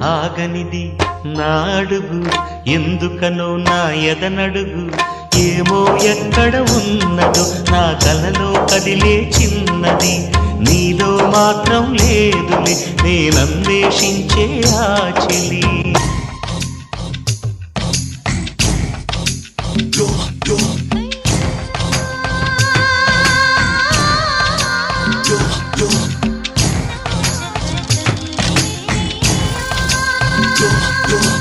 ఆగనిది నా అడుగు ఎందుకనో నా ఎదనడుగు ఏమో ఎక్కడ ఉన్నదో నా కలలో కదిలే చిన్నది నీలో మాత్రం లేదులే నేనన్వేషించే ఆ చెలి Yo